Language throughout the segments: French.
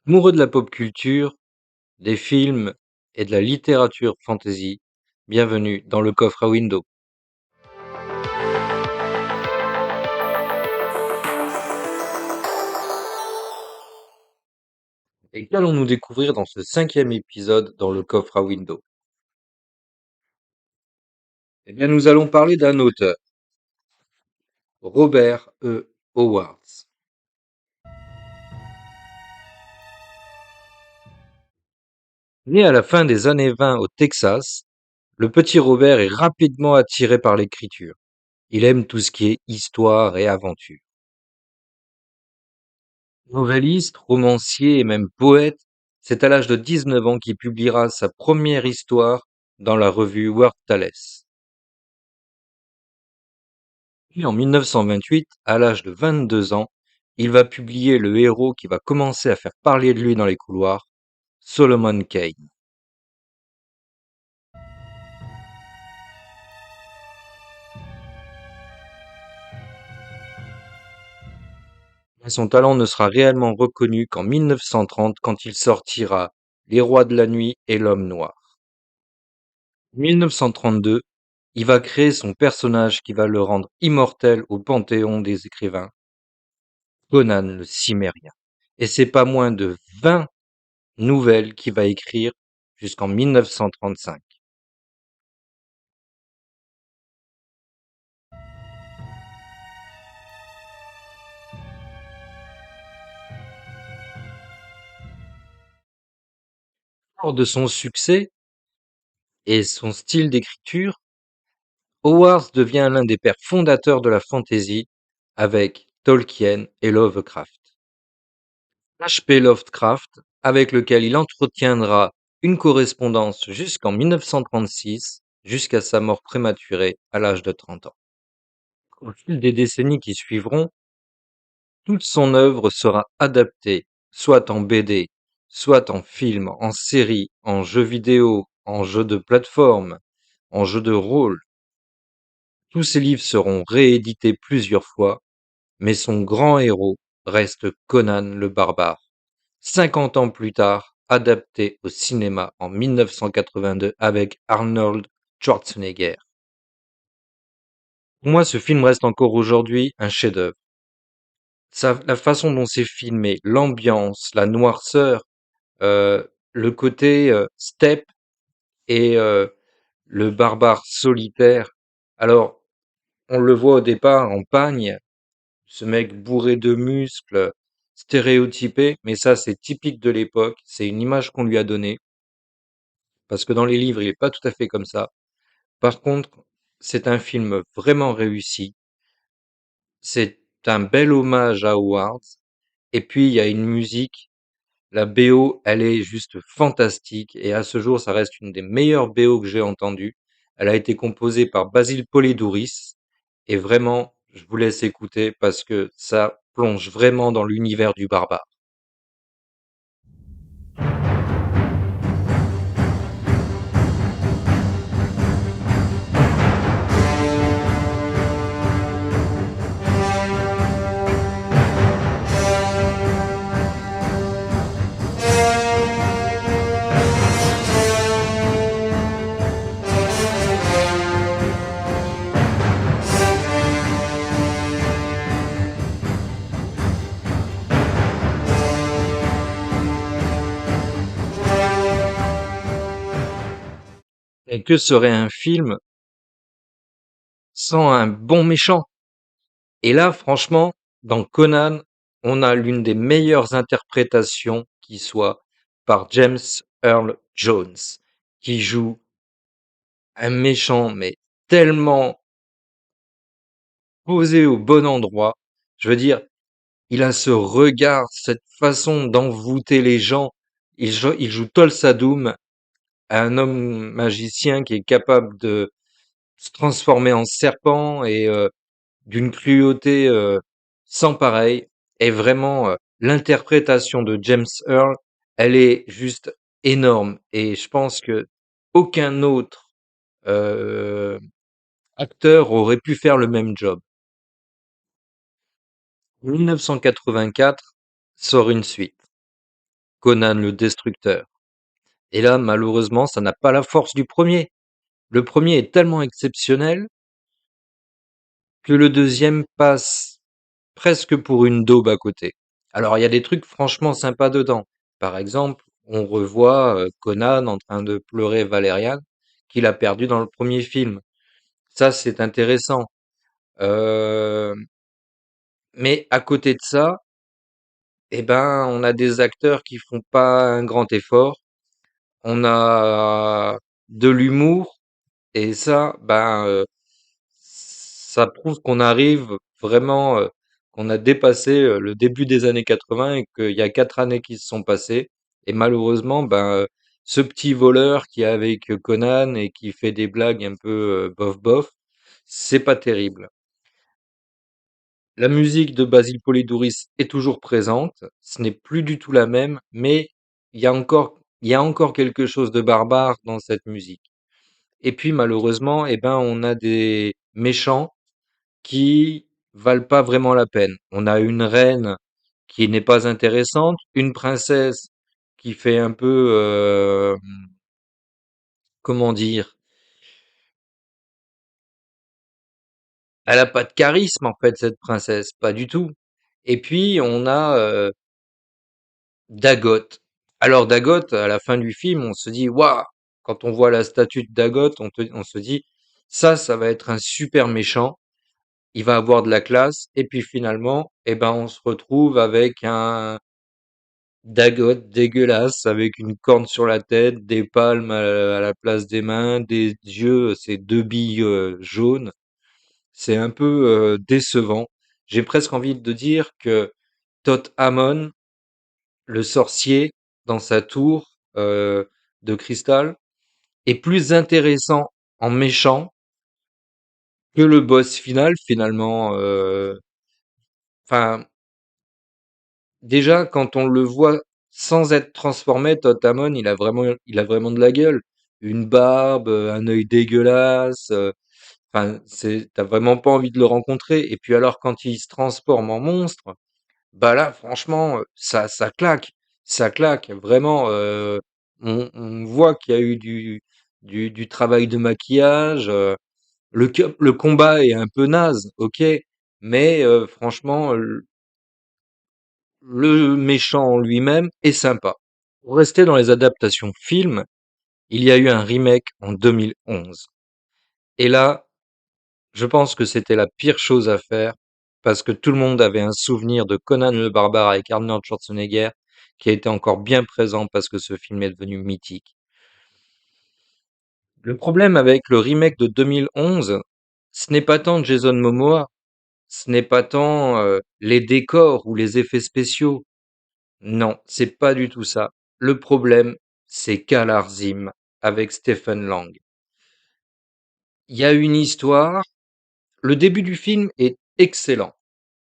Amoureux de la pop culture, des films et de la littérature fantasy, bienvenue dans le coffre à Windows. Et qu'allons-nous découvrir dans ce 5e épisode dans le coffre à Windows? Eh bien, nous allons parler d'un auteur, Robert E. Howard. Né à la fin des années 20 au Texas, le petit Robert est rapidement attiré par l'écriture. Il aime tout ce qui est histoire et aventure. Novelliste, romancier et même poète, c'est à l'âge de 19 ans qu'il publiera sa première histoire dans la revue Word Tales. Puis en 1928, à l'âge de 22 ans, il va publier le héros qui va commencer à faire parler de lui dans les couloirs, Solomon Kane. Mais son talent ne sera réellement reconnu qu'en 1930 quand il sortira Les Rois de la Nuit et l'Homme Noir. En 1932, il va créer son personnage qui va le rendre immortel au panthéon des écrivains, Conan le Cimmérien. Et c'est pas moins de 20 nouvelles qu'il va écrire jusqu'en 1935. Fort de son succès et son style d'écriture, Howard devient l'un des pères fondateurs de la fantasy avec Tolkien et Lovecraft. H.P. Lovecraft, avec lequel il entretiendra une correspondance jusqu'en 1936, jusqu'à sa mort prématurée à l'âge de 30 ans. Au fil des décennies qui suivront, toute son œuvre sera adaptée, soit en BD, soit en film, en série, en jeu vidéo, en jeu de plateforme, en jeu de rôle. Tous ses livres seront réédités plusieurs fois, mais son grand héros reste Conan le Barbare. 50 ans plus tard, adapté au cinéma en 1982 avec Arnold Schwarzenegger. Pour moi, ce film reste encore aujourd'hui un chef-d'œuvre. La façon dont c'est filmé, l'ambiance, la noirceur, le côté steppe et le barbare solitaire. Alors, on le voit au départ en pagne, ce mec bourré de muscles, stéréotypé, mais ça c'est typique de l'époque, c'est une image qu'on lui a donnée, parce que dans les livres il est pas tout à fait comme ça. Par contre, c'est un film vraiment réussi, c'est un bel hommage à Howard, et puis il y a une musique, la BO, elle est juste fantastique, et à ce jour ça reste une des meilleures BO que j'ai entendues. Elle a été composée par Basil Poledouris, et vraiment, je vous laisse écouter parce que ça plonge vraiment dans l'univers du barbare. Et que serait un film sans un bon méchant? Et là, franchement, dans Conan, on a l'une des meilleures interprétations qui soit par James Earl Jones, qui joue un méchant, mais tellement posé au bon endroit. Je veux dire, il a ce regard, cette façon d'envoûter les gens. Il joue Tol Sadoum, un homme magicien qui est capable de se transformer en serpent et d'une cruauté sans pareil. Et vraiment, l'interprétation de James Earl, elle est juste énorme. Et je pense que aucun autre euh, acteur aurait pu faire le même job. En 1984 sort une suite, Conan le Destructeur. Et là, malheureusement, ça n'a pas la force du premier. Le premier est tellement exceptionnel que le deuxième passe presque pour une daube à côté. Alors, il y a des trucs franchement sympas dedans. Par exemple, on revoit Conan en train de pleurer Valérian, qu'il a perdu dans le premier film. Ça, c'est intéressant. Euh, mais à côté de ça, eh ben, on a des acteurs qui font pas un grand effort. On a de l'humour et ça, ça prouve qu'on arrive vraiment, qu'on a dépassé le début des années 80 et qu'il y a 4 années qui se sont passées. Et malheureusement, ce petit voleur qui est avec Conan et qui fait des blagues un peu bof bof, c'est pas terrible. La musique de Basil Poledouris est toujours présente. Ce n'est plus du tout la même, mais il y a encore quelque chose de barbare dans cette musique. Et puis malheureusement, eh ben, on a des méchants qui valent pas vraiment la peine. On a une reine qui n'est pas intéressante, une princesse qui fait un peu, comment dire, elle a pas de charisme en fait cette princesse, pas du tout. Et puis on a Dagoth. Alors Dagoth, à la fin du film, on se dit waouh, quand on voit la statue de Dagoth, on se dit ça va être un super méchant. Il va avoir de la classe. Et puis finalement, eh ben on se retrouve avec un Dagoth dégueulasse avec une corne sur la tête, des palmes à la place des mains, des yeux, ces deux billes jaunes. C'est un peu décevant. J'ai presque envie de dire que Tot Amon, le sorcier, dans sa tour de cristal, est plus intéressant en méchant que le boss final finalement. Enfin, déjà quand on le voit sans être transformé, Totamon, il a vraiment de la gueule. Une barbe, un œil dégueulasse. Enfin, t'as vraiment pas envie de le rencontrer. Et puis alors quand il se transforme en monstre, bah là, franchement, ça claque, ça claque. Vraiment, on voit qu'il y a eu du travail de maquillage. Le combat est un peu naze, ok, mais franchement, le méchant en lui-même est sympa. Pour rester dans les adaptations films, il y a eu un remake en 2011. Et là, je pense que c'était la pire chose à faire parce que tout le monde avait un souvenir de Conan le Barbare avec Arnold Schwarzenegger qui a été encore bien présent parce que ce film est devenu mythique. Le problème avec le remake de 2011, ce n'est pas tant Jason Momoa, ce n'est pas tant les décors ou les effets spéciaux. Non, c'est pas du tout ça. Le problème, c'est Kalar Zim avec Stephen Lang. Il y a une histoire. Le début du film est excellent.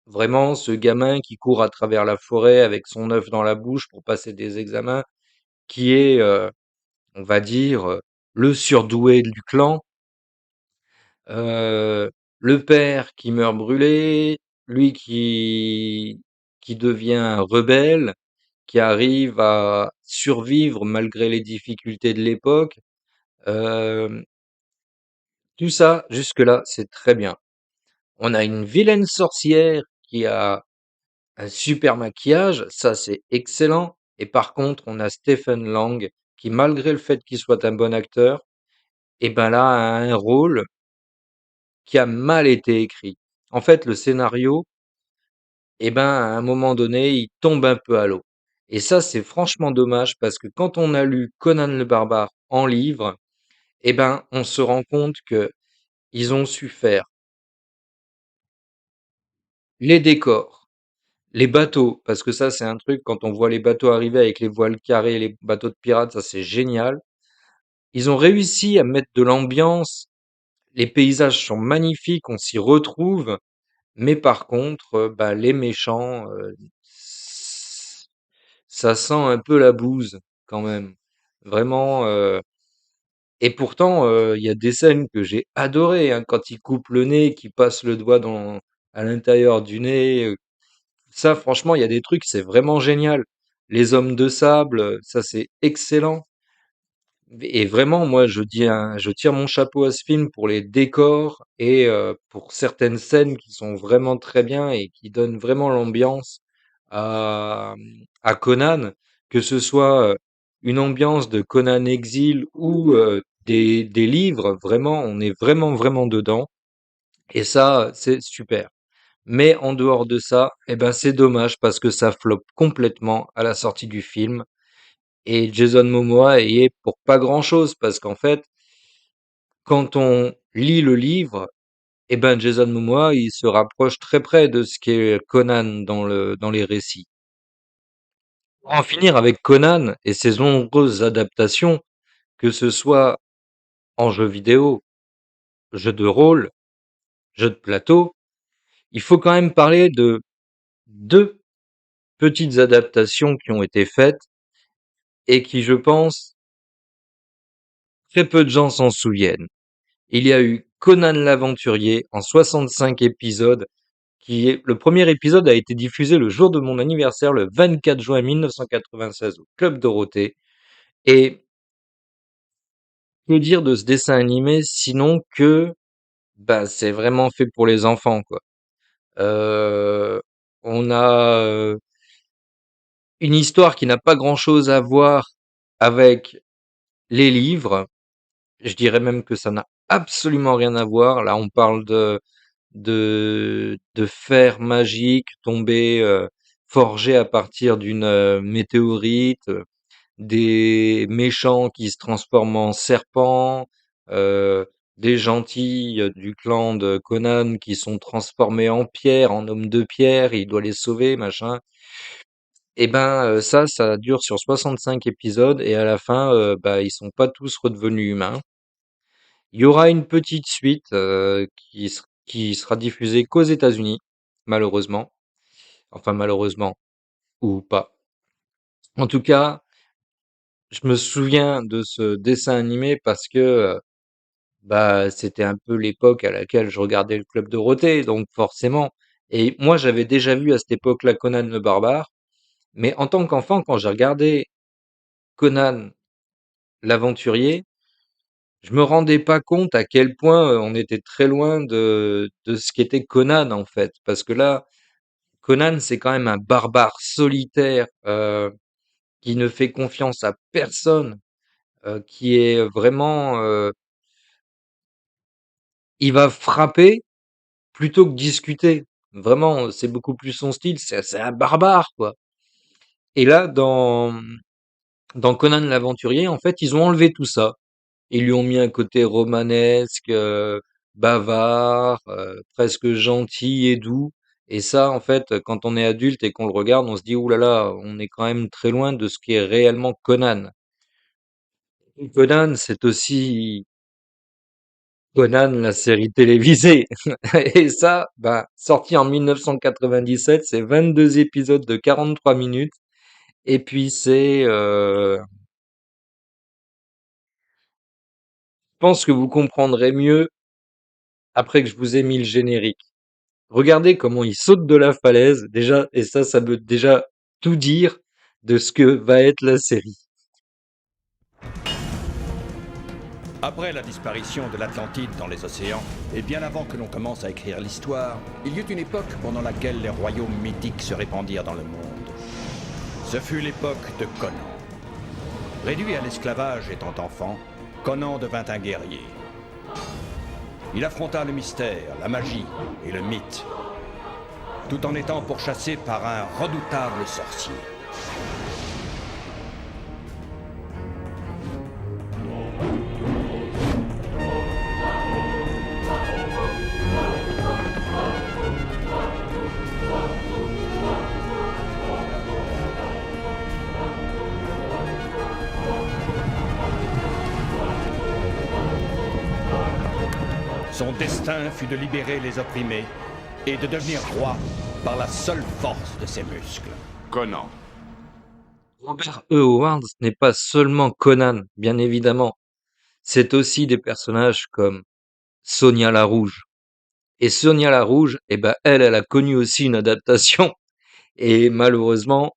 Vraiment, ce gamin qui court à travers la forêt avec son œuf dans la bouche pour passer des examens, qui est, on va dire, le surdoué du clan. Le père qui meurt brûlé, lui qui devient un rebelle, qui arrive à survivre malgré les difficultés de l'époque. Euh, tout ça, jusque-là, c'est très bien. On a une vilaine sorcière qui a un super maquillage, ça c'est excellent. Et par contre, on a Stephen Lang qui, malgré le fait qu'il soit un bon acteur, et ben là, a un rôle qui a mal été écrit. En fait, le scénario, et ben, à un moment donné, il tombe un peu à l'eau. Et ça, c'est franchement dommage parce que quand on a lu Conan le Barbare en livre, eh ben, on se rend compte que ils ont su faire les décors, les bateaux, parce que ça, c'est un truc, quand on voit les bateaux arriver avec les voiles carrées, les bateaux de pirates, ça, c'est génial. Ils ont réussi à mettre de l'ambiance. Les paysages sont magnifiques, on s'y retrouve. Mais par contre, les méchants, ça sent un peu la bouse quand même. Vraiment. Et pourtant, il y a des scènes que j'ai adorées, hein, quand il coupe le nez, qu'il passe le doigt à l'intérieur du nez. Ça, franchement, il y a des trucs, c'est vraiment génial. Les Hommes de Sable, ça c'est excellent. Et vraiment, moi, je tire mon chapeau à ce film pour les décors et pour certaines scènes qui sont vraiment très bien et qui donnent vraiment l'ambiance à Conan, que ce soit une ambiance de Conan Exil ou des livres, vraiment, on est vraiment, vraiment dedans. Et ça, c'est super. Mais en dehors de ça, eh ben, c'est dommage parce que ça floppe complètement à la sortie du film. Et Jason Momoa y est pour pas grand-chose parce qu'en fait, quand on lit le livre, eh ben Jason Momoa, il se rapproche très près de ce qu'est Conan dans les récits. Pour en finir avec Conan et ses nombreuses adaptations, que ce soit en jeux vidéo, jeux de rôle, jeux de plateau, il faut quand même parler de deux petites adaptations qui ont été faites et qui, je pense, très peu de gens s'en souviennent. Il y a eu Conan l'Aventurier en 65 épisodes, le premier épisode a été diffusé le jour de mon anniversaire, le 24 juin 1996 au Club Dorothée. Et que dire de ce dessin animé sinon que bah c'est vraiment fait pour les enfants quoi. Euh, on a une histoire qui n'a pas grand-chose à voir avec les livres. Je dirais même que ça n'a absolument rien à voir. Là, on parle de fer magique tombé, forgé à partir d'une météorite, des méchants qui se transforment en serpents, euh, des gentils du clan de Conan qui sont transformés en pierre, en hommes de pierre, il doit les sauver, machin. Et ben ça dure sur 65 épisodes et à la fin, bah ils sont pas tous redevenus humains. Il y aura une petite suite qui sera diffusée qu'aux États-Unis, malheureusement. Enfin, malheureusement, ou pas. En tout cas, je me souviens de ce dessin animé parce que bah c'était un peu l'époque à laquelle je regardais le Club Dorothée, donc forcément. Et moi, j'avais déjà vu à cette époque-là Conan le Barbare, mais en tant qu'enfant, quand j'ai regardé Conan l'Aventurier, je me rendais pas compte à quel point on était très loin de ce qu'était Conan en fait, parce que là, Conan c'est quand même un barbare solitaire qui ne fait confiance à personne, qui est vraiment, il va frapper plutôt que discuter. Vraiment, c'est beaucoup plus son style, c'est un barbare quoi. Et là, dans Conan l'Aventurier, en fait, ils ont enlevé tout ça. Ils lui ont mis un côté romanesque, bavard, presque gentil et doux. Et ça, en fait, quand on est adulte et qu'on le regarde, on se dit, ouh là là, on est quand même très loin de ce qui est réellement Conan. Conan, c'est aussi Conan, la série télévisée. Et ça, bah, sorti en 1997, c'est 22 épisodes de 43 minutes. Et puis je pense que vous comprendrez mieux après que je vous ai mis le générique. Regardez comment il saute de la falaise, déjà, et ça veut déjà tout dire de ce que va être la série. Après la disparition de l'Atlantide dans les océans, et bien avant que l'on commence à écrire l'histoire, il y eut une époque pendant laquelle les royaumes mythiques se répandirent dans le monde. Ce fut l'époque de Conan. Réduit à l'esclavage étant enfant, Conan devint un guerrier. Il affronta le mystère, la magie et le mythe, tout en étant pourchassé par un redoutable sorcier. Son destin fut de libérer les opprimés et de devenir roi par la seule force de ses muscles. Conan. Robert E. Howard n'est pas seulement Conan, bien évidemment. C'est aussi des personnages comme Sonia la Rouge. Et Sonia la Rouge, eh ben, elle a connu aussi une adaptation. Et malheureusement,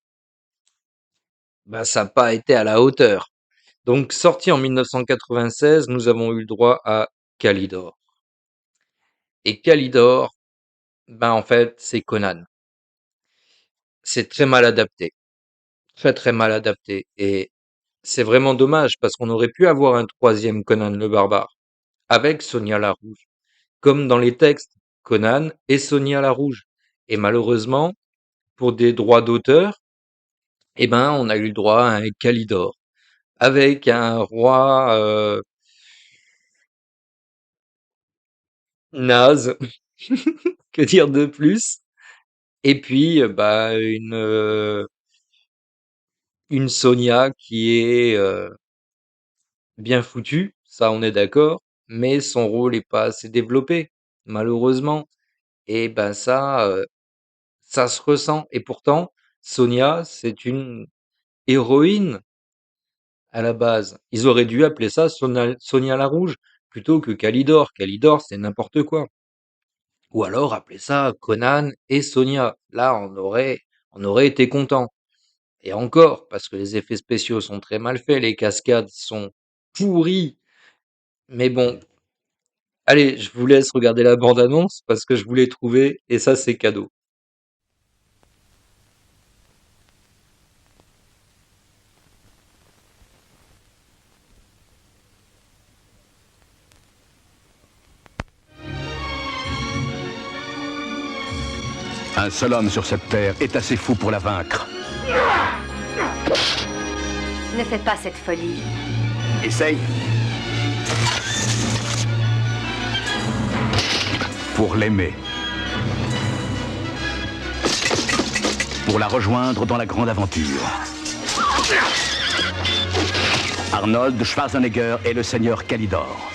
bah, ça n'a pas été à la hauteur. Donc, sorti en 1996, nous avons eu le droit à Calidor. Et Calidor, ben, en fait, c'est Conan. C'est très mal adapté. Très, très mal adapté. Et c'est vraiment dommage parce qu'on aurait pu avoir un troisième Conan le Barbare avec Sonia la Rouge. Comme dans les textes, Conan et Sonia la Rouge. Et malheureusement, pour des droits d'auteur, eh ben, on a eu le droit à un Calidor avec un roi naze, que dire de plus? Et puis, bah, une Sonia qui est bien foutue, ça on est d'accord, mais son rôle est pas assez développé, malheureusement. Et ben ça se ressent. Et pourtant, Sonia, c'est une héroïne à la base. Ils auraient dû appeler ça Sonia la Rouge plutôt que Calidor. Calidor, c'est n'importe quoi. Ou alors appeler ça Conan et Sonia. Là, on aurait été content. Et encore, parce que les effets spéciaux sont très mal faits, les cascades sont pourries. Mais bon, allez, je vous laisse regarder la bande-annonce parce que je voulais trouver et ça, c'est cadeau. Un seul homme sur cette terre est assez fou pour la vaincre. Ne fais pas cette folie. Essaye. Pour l'aimer. Pour la rejoindre dans la grande aventure. Arnold Schwarzenegger est le seigneur Calidor.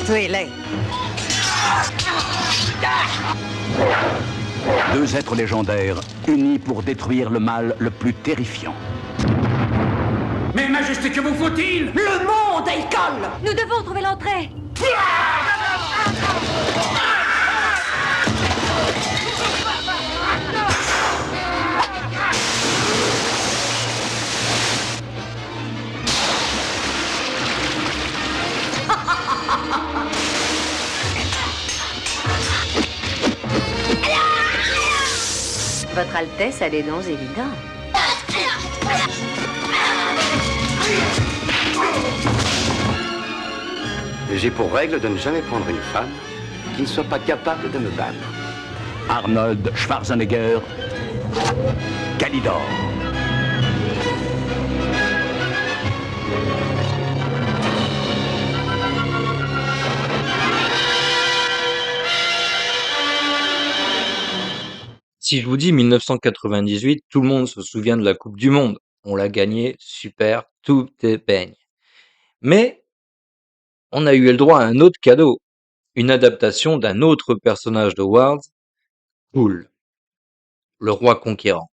Tu es laid. Deux êtres légendaires unis pour détruire le mal le plus terrifiant. Mais Majesté, que vous faut-il? Le monde école. Nous devons trouver l'entrée. Votre Altesse a des dons évidents. J'ai pour règle de ne jamais prendre une femme qui ne soit pas capable de me battre. Arnold Schwarzenegger, Calidor. Si je vous dis 1998, tout le monde se souvient de la Coupe du Monde. On l'a gagnée, super, tout est peigne. Mais on a eu le droit à un autre cadeau, une adaptation d'un autre personnage de Wars, Cool, le roi conquérant,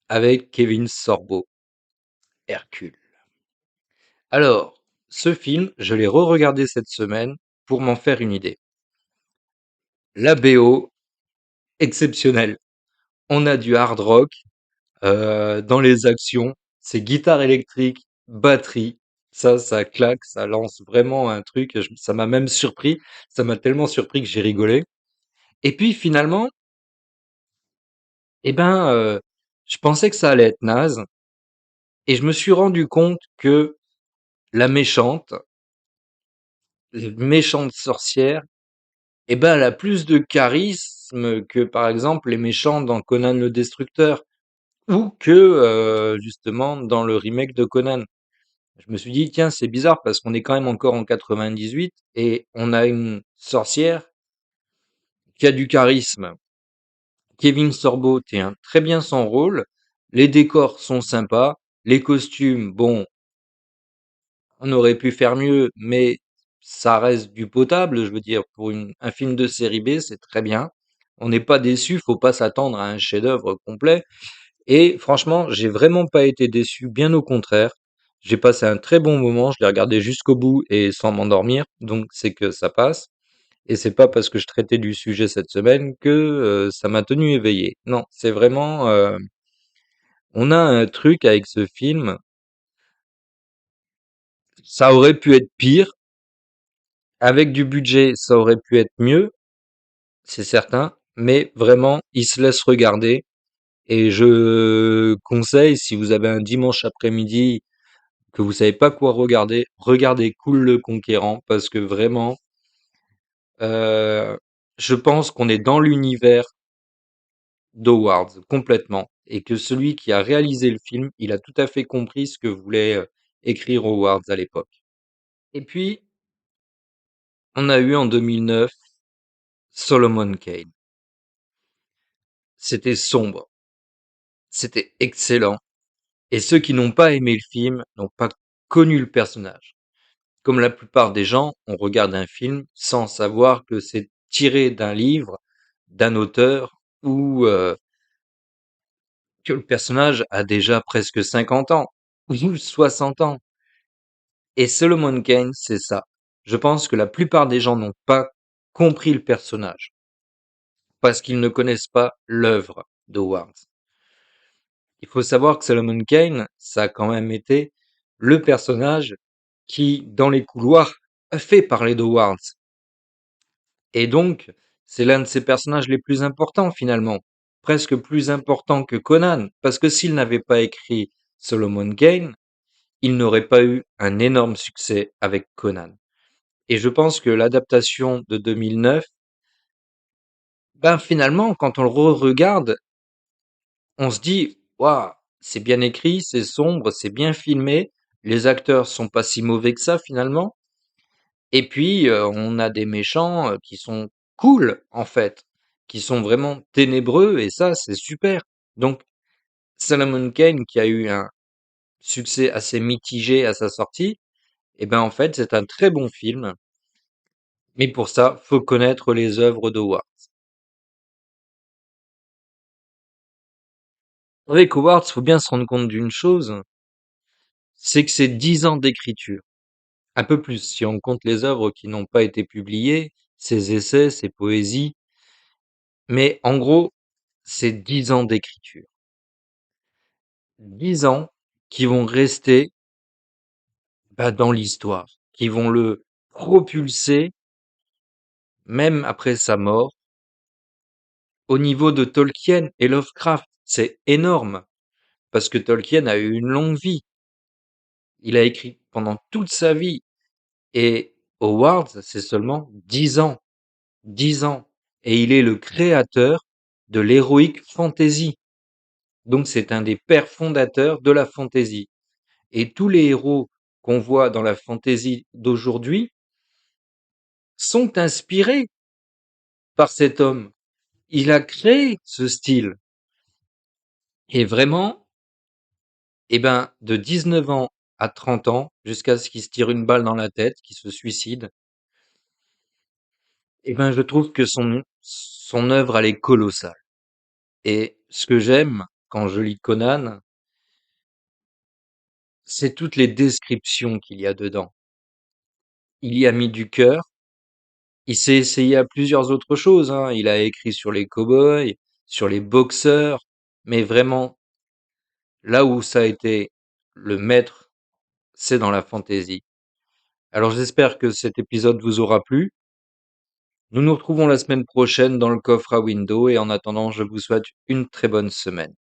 avec Kevin Sorbo, Hercule. Alors, ce film, je l'ai re-regardé cette semaine pour m'en faire une idée. La BO, exceptionnelle. On a du hard rock dans les actions, c'est guitare électrique, batterie, ça claque, ça lance vraiment un truc, ça m'a même surpris, ça m'a tellement surpris que j'ai rigolé. Et puis finalement, eh ben, je pensais que ça allait être naze, et je me suis rendu compte que la méchante, la méchante sorcière, eh ben, elle a plus de charisme que par exemple les méchants dans Conan le Destructeur, ou que justement dans le remake de Conan. Je me suis dit, tiens, c'est bizarre parce qu'on est quand même encore en 98 et on a une sorcière qui a du charisme. Kevin Sorbo tient très bien son rôle. Les décors sont sympas. Les costumes, bon, on aurait pu faire mieux, mais ça reste du potable. Je veux dire, pour un film de série B, c'est très bien. On n'est pas déçu, faut pas s'attendre à un chef-d'œuvre complet. Et franchement, j'ai vraiment pas été déçu, bien au contraire. J'ai passé un très bon moment, je l'ai regardé jusqu'au bout et sans m'endormir, donc c'est que ça passe. Et c'est pas parce que je traitais du sujet cette semaine que ça m'a tenu éveillé. Non, c'est vraiment On a un truc avec ce film, ça aurait pu être pire, avec du budget, ça aurait pu être mieux, c'est certain, mais vraiment, il se laisse regarder. Et je conseille, si vous avez un dimanche après-midi que vous savez pas quoi regarder, regardez Cool le Conquérant parce que vraiment, je pense qu'on est dans l'univers d'Howard complètement et que celui qui a réalisé le film, il a tout à fait compris ce que voulait écrire Howard à l'époque. Et puis, on a eu en 2009 Solomon Kane. C'était sombre, c'était excellent. Et ceux qui n'ont pas aimé le film n'ont pas connu le personnage. Comme la plupart des gens, on regarde un film sans savoir que c'est tiré d'un livre, d'un auteur, ou que le personnage a déjà presque 50 ans, ou 60 ans. Et Solomon Kane, c'est ça. Je pense que la plupart des gens n'ont pas compris le personnage, parce qu'ils ne connaissent pas l'œuvre d'Howard. Il faut savoir que Solomon Kane, ça a quand même été le personnage qui, dans les couloirs, a fait parler d'Howard. Et donc, c'est l'un de ses personnages les plus importants finalement, presque plus important que Conan, parce que s'il n'avait pas écrit Solomon Kane, il n'aurait pas eu un énorme succès avec Conan. Et je pense que l'adaptation de 2009, ben finalement, quand on le re-regarde, on se dit, waouh, c'est bien écrit, c'est sombre, c'est bien filmé, les acteurs sont pas si mauvais que ça finalement. Et puis, on a des méchants, qui sont cool, en fait, qui sont vraiment ténébreux et ça, c'est super. Donc Solomon Kane qui a eu un succès assez mitigé à sa sortie, et ben, en fait, c'est un très bon film, mais pour ça, faut connaître les œuvres d'Howard. Avec Howard, faut bien se rendre compte d'une chose, c'est que c'est 10 ans d'écriture. Un peu plus, si on compte les œuvres qui n'ont pas été publiées, ses essais, ses poésies, mais en gros, c'est 10 ans d'écriture. 10 ans qui vont rester, bah, dans l'histoire, qui vont le propulser, même après sa mort. Au niveau de Tolkien et Lovecraft, c'est énorme, parce que Tolkien a eu une longue vie. Il a écrit pendant toute sa vie, et Howard, c'est seulement 10 ans. 10 ans. Et il est le créateur de l'heroic fantasy. Donc c'est un des pères fondateurs de la fantasy. Et tous les héros qu'on voit dans la fantasy d'aujourd'hui sont inspirés par cet homme. Il a créé ce style. Et vraiment, eh ben, de 19 ans à 30 ans, jusqu'à ce qu'il se tire une balle dans la tête, qu'il se suicide, eh ben, je trouve que son œuvre, elle est colossale. Et ce que j'aime quand je lis Conan, c'est toutes les descriptions qu'il y a dedans. Il y a mis du cœur. Il s'est essayé à plusieurs autres choses, hein. Il a écrit sur les cow-boys, sur les boxeurs, mais vraiment, là où ça a été le maître, c'est dans la fantaisie. Alors j'espère que cet épisode vous aura plu. Nous nous retrouvons la semaine prochaine dans le coffre à window et en attendant, je vous souhaite une très bonne semaine.